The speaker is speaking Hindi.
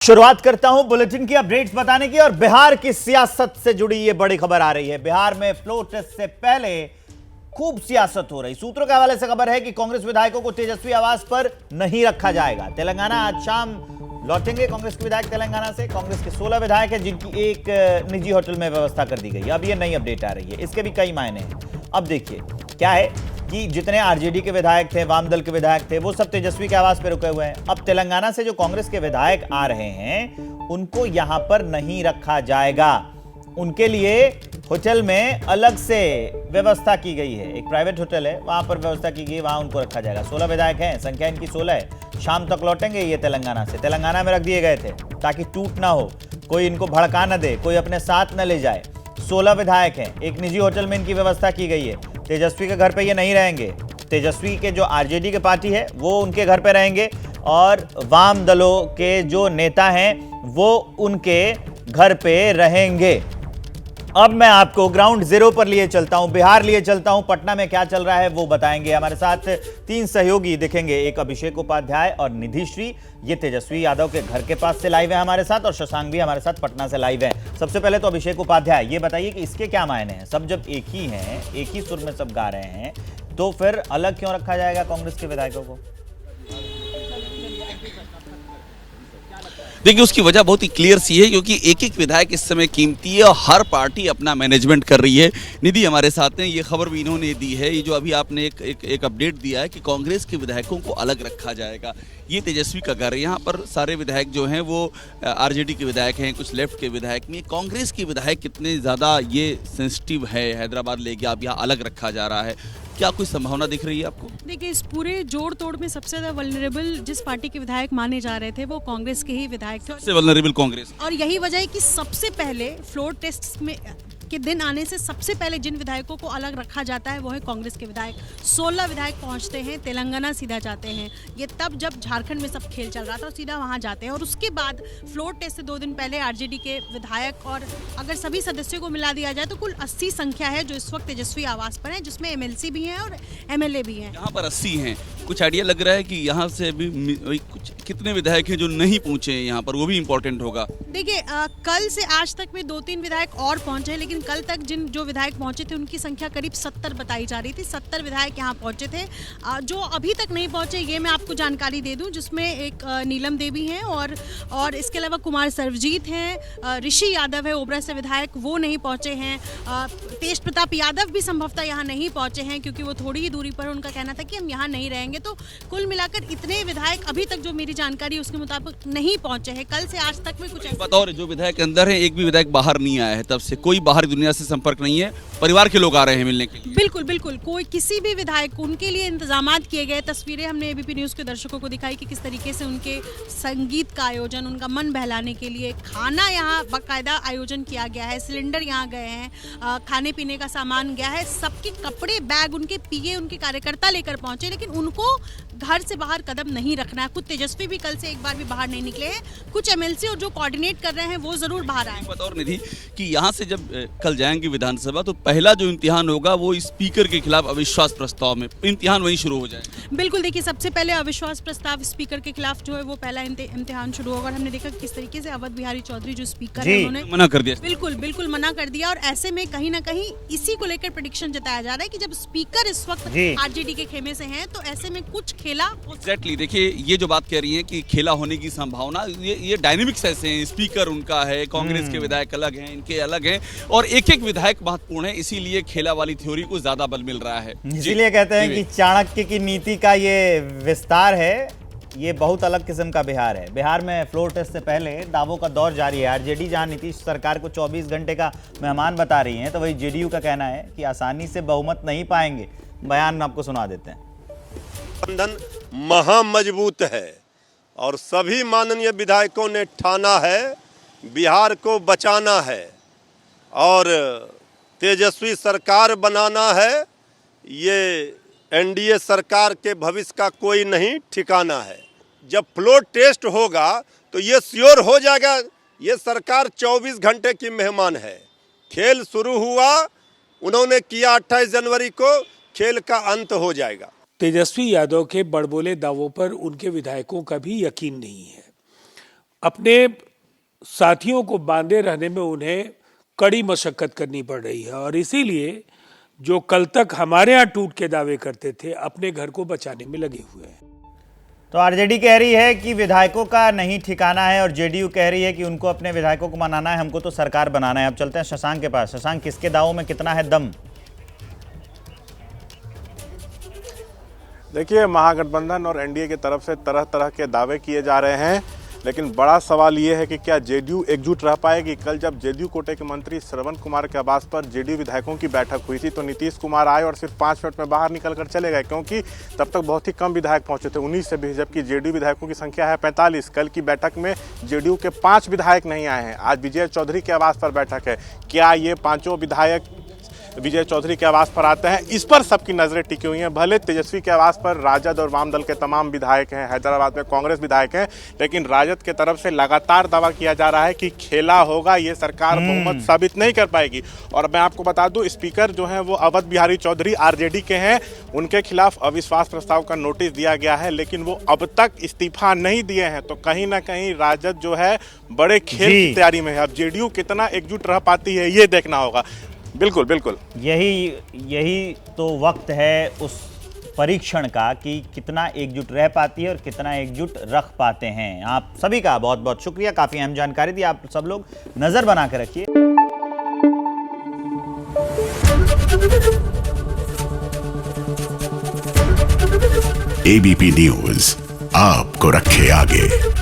शुरुआत करता हूं बुलेटिन की अपडेट्स बताने की और बिहार की सियासत से जुड़ी ये बड़ी खबर आ रही है। बिहार में फ्लोर टेस्ट से पहले खूब सियासत हो रही। सूत्रों के हवाले से खबर है कि कांग्रेस विधायकों को तेजस्वी आवास पर नहीं रखा जाएगा। तेलंगाना आज शाम लौटेंगे कांग्रेस के विधायक तेलंगाना से। कांग्रेस के 16 विधायक हैं जिनकी एक निजी होटल में व्यवस्था कर दी गई। अब ये नई अपडेट आ रही है, इसके भी कई मायने हैं। अब देखिए क्या है कि जितने आरजेडी के विधायक थे, वाम दल के विधायक थे, वो सब तेजस्वी के आवास पे रुके हुए हैं। अब तेलंगाना से जो कांग्रेस के विधायक आ रहे हैं उनको यहां पर नहीं रखा जाएगा। उनके लिए होटल में अलग से व्यवस्था की गई है। एक प्राइवेट होटल है, वहां पर व्यवस्था की गई है, वहां उनको रखा जाएगा। 16 विधायक हैं, संख्या इनकी 16 है। शाम तक लौटेंगे ये तेलंगाना से। तेलंगाना में रख दिए गए थे ताकि टूट ना हो, कोई इनको भड़का न दे, कोई अपने साथ न ले जाए। 16 विधायक हैं, एक निजी होटल में इनकी व्यवस्था की गई है। तेजस्वी के घर पे ये नहीं रहेंगे। तेजस्वी के जो आरजेडी के पार्टी है वो उनके घर पे रहेंगे और वाम दलों के जो नेता हैं वो उनके घर पे रहेंगे। अब मैं आपको ग्राउंड जीरो पर लिए चलता हूं, बिहार लिए चलता हूं। पटना में क्या चल रहा है वो बताएंगे। हमारे साथ 3 सहयोगी दिखेंगे, एक अभिषेक उपाध्याय और निधि श्री। ये तेजस्वी यादव के घर के पास से लाइव है हमारे साथ, और शशांक भी हमारे साथ पटना से लाइव है। सबसे पहले तो अभिषेक उपाध्याय, ये बताइए कि इसके क्या मायने हैं। सब जब एक ही हैं, एक ही सुर में सब गा रहे हैं, तो फिर अलग क्यों रखा जाएगा कांग्रेस के विधायकों को? देखिए, उसकी वजह बहुत ही क्लियर सी है, क्योंकि एक एक विधायक इस समय कीमती है और हर पार्टी अपना मैनेजमेंट कर रही है। निधि हमारे साथ हैं, ये खबर भी इन्होंने दी है। ये जो अभी आपने एक अपडेट दिया है कि कांग्रेस के विधायकों को अलग रखा जाएगा। ये तेजस्वी का घर है, यहाँ पर सारे विधायक जो हैं वो आरजेडी के विधायक हैं, कुछ लेफ्ट के विधायक में। कांग्रेस के विधायक कितने ज़्यादा ये सेंसिटिव है, हैदराबाद ले गया, अब यहाँ अलग रखा जा रहा है। क्या कोई संभावना दिख रही है आपको? देखिए, इस पूरे जोड़ तोड़ में सबसे ज्यादा वल्नरेबल जिस पार्टी के विधायक माने जा रहे थे वो कांग्रेस के ही विधायक थे। सबसे वल्नरेबल कांग्रेस, और यही वजह है कि सबसे पहले फ्लोर टेस्ट में के दिन आने से सबसे पहले जिन विधायकों को अलग रखा जाता है वो है कांग्रेस के विधायक। 16 विधायक पहुंचते हैं, तेलंगाना सीधा जाते हैं। ये तब जब झारखंड में सब खेल चल रहा था, सीधा वहां जाते हैं। और उसके बाद फ्लोर टेस्ट से 2 दिन पहले आरजेडी के विधायक और अगर सभी सदस्यों को मिला दिया जाए तो कुल 80 संख्या है जो इस वक्त तेजस्वी आवास पर है, जिसमें एमएलसी भी हैं और एमएलए भी हैं। यहाँ पर 80 हैं। कुछ आइडिया लग रहा है कि यहाँ से भी कुछ कितने विधायक हैं जो नहीं पहुंचे हैं यहाँ पर, वो भी इम्पोर्टेंट होगा। देखिए, कल से आज तक में 2-3 विधायक और पहुंचे हैं, लेकिन कल तक जो विधायक पहुंचे थे उनकी संख्या करीब 70 बताई जा रही थी। 70 विधायक यहाँ पहुंचे थे। जो अभी तक नहीं पहुंचे ये मैं आपको जानकारी दे दूं, जिसमें एक नीलम देवी हैं और इसके अलावा कुमार सर्वजीत हैं, ऋषि यादव है ओबरा से विधायक, वो नहीं पहुंचे हैं। तेज प्रताप यादव भी संभवतः यहाँ नहीं पहुंचे हैं क्योंकि वो थोड़ी ही दूरी पर, उनका कहना था कि हम यहाँ नहीं रहेंगे। तो कुल मिलाकर इतने विधायक अभी तक जो मेरी जानकारी उसके मुताबिक नहीं पहुंचे हैं। कल से आज तक में कुछ बताओ, जो विधायक अंदर है एक भी विधायक बाहर नहीं आया है, तब से कोई बाहरी दुनिया से संपर्क नहीं है, परिवार के लोग आ रहे हैं मिलने के लिए। बिल्कुल बिल्कुल, कोई किसी भी विधायक, उनके लिए इंतजामात किए गए। तस्वीरें हमने एबीपी न्यूज़ के दर्शकों को दिखाई कि किस तरीके से उनके संगीत का आयोजन, उनका मन बहलाने के लिए खाना यहाँ बाकायदा आयोजन किया गया है। सिलेंडर यहाँ गए हैं, खाने पीने का सामान गया है, सबके कपड़े, बैग उनके पीए उनके कार्यकर्ता लेकर पहुंचे। लेकिन उनको घर से बाहर कदम नहीं रखना है। खुद तेजस्वी भी कल से एक बार भी बाहर नहीं निकले हैं। कुछ एमएलसी और जो कोऑर्डिनेट कर रहे हैं वो जरूर बाहर आए। और निधि कि यहाँ से जब कल जाएंगे विधानसभा तो पहला जो इम्तिहान होगा वो स्पीकर के खिलाफ अविश्वास प्रस्ताव में, इम्तिहान वहीं शुरू हो जाए। बिल्कुल, देखिए, सबसे पहले अविश्वास प्रस्ताव स्पीकर के खिलाफ जो है वो पहला इम्तिहान शुरू होगा। और हमने देखा किस तरीके से अवध बिहारी चौधरी जो स्पीकर है उन्होंने मना कर दिया। बिल्कुल मना कर दिया। और ऐसे में कहीं ना कहीं इसी को लेकर प्रेडिक्शन जताया जा रहा है कि जब स्पीकर इस वक्त आरजेडी के खेमे से हैं तो ऐसे में कुछ खेला। एग्जैक्टली, देखिए ये जो बात कह रही है कि खेला होने की संभावना, ये डायनेमिक्स ऐसे हैं। स्पीकर उनका है, कांग्रेस के विधायक अलग हैं, इनके अलग हैं, और एक एक विधायक महत्वपूर्ण है। इसीलिए खेला वाली थ्योरी को ज्यादा बल मिल रहा है। इसीलिए कहते हैं कि चाणक्य की नीति का ये विस्तार है। ये बहुत अलग किस्म का बिहार है। बिहार में फ्लोर टेस्ट से पहले दावों का दौर जारी है। आरजेडी जहां नीतीश सरकार को 24 घंटे का मेहमान बता रही है, तो वही जेडीयू का कहना है कि आसानी से बहुमत नहीं पाएंगे। बयान आपको सुना देते हैं। बंधन महा मजबूत है और सभी माननीय विधायकों ने ठाना है बिहार को बचाना है और तेजस्वी सरकार बनाना है। ये एनडीए सरकार के भविष्य का कोई नहीं ठिकाना है। जब फ्लोर टेस्ट होगा तो ये श्योर हो जाएगा ये सरकार 24 घंटे की मेहमान है। खेल शुरू हुआ, उन्होंने किया 28 जनवरी को, खेल का अंत हो जाएगा। तेजस्वी यादव के बड़बोले दावों पर उनके विधायकों का भी यकीन नहीं है। अपने साथियों को बांधे रहने में उन्हें कड़ी मशक्कत करनी पड़ रही है और इसीलिए जो कल तक हमारे यहाँ टूट के दावे करते थे अपने घर को बचाने में लगे हुए हैं। तो आरजेडी कह रही है कि विधायकों का नहीं ठिकाना है और जेडीयू कह रही है कि उनको अपने विधायकों को मनाना है, हमको तो सरकार बनाना है। अब चलते हैं शशांक के पास। शशांक, किसके दावों में कितना है दम? देखिए, महागठबंधन और एनडीए की तरफ से तरह तरह के दावे किए जा रहे हैं, लेकिन बड़ा सवाल ये है कि क्या जेडीयू एकजुट रह पाएगी। कल जब जेडीयू कोटे के मंत्री श्रवण कुमार के आवास पर जेडीयू विधायकों की बैठक हुई थी तो नीतीश कुमार आए और सिर्फ 5 मिनट में बाहर निकल कर चले गए, क्योंकि तब तक बहुत ही कम विधायक पहुंचे थे, 19 से 20, जबकि जेडीयू विधायकों की संख्या है 45। कल की बैठक में जेडीयू के 5 विधायक नहीं आए हैं। आज विजय चौधरी के आवास पर बैठक है। क्या ये 5 विधायक विजय चौधरी के आवास पर आते हैं, इस पर सबकी नजरें टिकी हुई हैं। भले तेजस्वी के आवास पर राजद और वाम दल के तमाम विधायक हैं, हैदराबाद में कांग्रेस विधायक हैं, लेकिन राजद के तरफ से लगातार दावा किया जा रहा है कि खेला होगा, ये सरकार बहुमत साबित नहीं कर पाएगी। और मैं आपको बता दूं, स्पीकर जो हैं वो अवध बिहारी चौधरी आरजेडी के हैं, उनके खिलाफ अविश्वास प्रस्ताव का नोटिस दिया गया है, लेकिन वो अब तक इस्तीफा नहीं दिए हैं। तो कहीं ना कहीं राजद जो है बड़े खेल की तैयारी में है। अब जेडीयू कितना एकजुट रह पाती है ये देखना होगा। बिल्कुल बिल्कुल, यही तो वक्त है उस परीक्षण का कि कितना एकजुट रह पाती है और कितना एकजुट रख पाते हैं। आप सभी का बहुत बहुत शुक्रिया, काफी अहम जानकारी दी। आप सब लोग नजर बना कर रखिए। एबीपी न्यूज आपको रखे आगे।